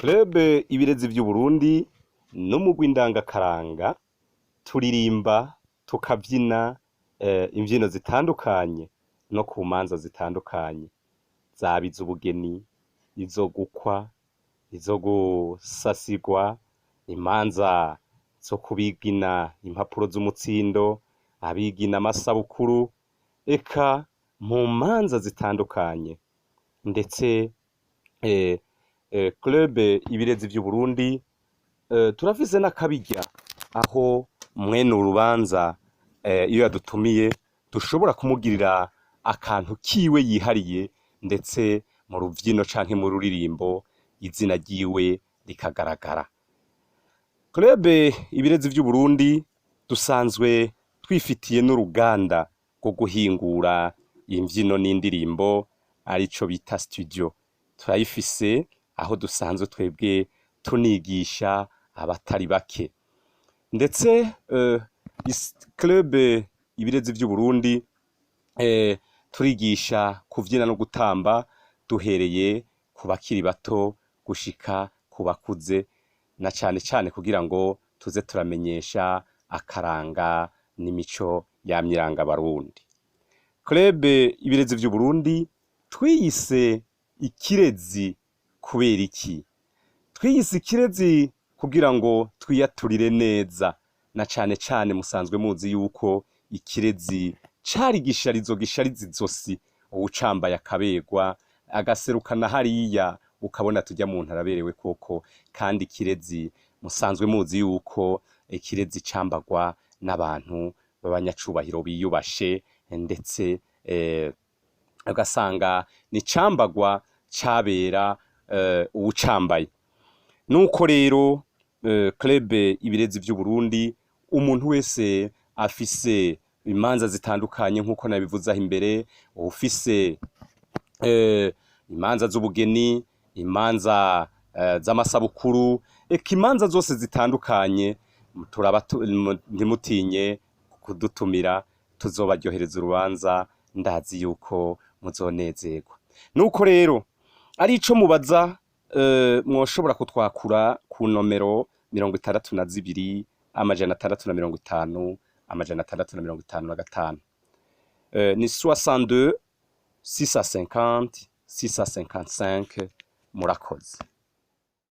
Club ibirezi vy'Uburundi n'umugwi ndangakaranga turirimba tukavyina imvyino zitandukanye no ku manza zitandukanye, zaba iz'ubugeni, izo gukwa, izo gusasigwa, imanza zo kubigina impapuro z'umutsindo, abigina amasabukuru, eka mu manza zitandukanye. Ndetse Club ibirezi vy'Uburundi turafise n'akabirya aho mwene urubanza iyo yadutumiye dushobora kumugirira akantu kiwe yihariye, ndetse mu ruvyino canke mu ruririmbo izina ryiwe rikagaragara. Club ibirezi vy'Uburundi dusanzwe twifitiye n'uruganda rwo guhingura imvyino n'indirimbo arico bita studio, turayifise aho dusanzwe twebwe tunigisha abatari bake. Ndetse Club ibirezi vy'Uburundi turigisha kuvyina no gutamba duhereye ku bakiri bato gushika ku bakuze, na cane cane kugira ngo tuze turamenyesha akaranga n'imico yamye iranga abarundi. Club ibirezi vy'Uburundi twiyise ikirezi kubera iki? Twiyise ikirezi kugira ngo twiyaturire neza, na cane cane musanzwe muzi yuko ikirezi cari gisharizo gishariza izosi, uwucambaye akaberwa agaserukana hariya ukabona turya muntu araberewe koko. Kandi ikirezi musanzwe muzi yuko ikirezi cambagwa n'abantu b'abanyacubahiro biyubashe, ndetse ugasanga ni cambagwa cabera uwucambaye. Nuko rero Club ibirezi vy'Uburundi umuntu wese afise imanza zitandukanye nkuko nabivuze aho imbere, ufise imanza z'ubugeni, imanza z'amasabukuru, eka imanza zose zitandukanye, ntimutinye kudutumira tuzobaryohereza urubanza, ndazi yuko muzonezerwa. Nuko rero arico mubaza mwoshobora kutwakura ku nomero 62 650 655 ni 62 650 655. Murakoze.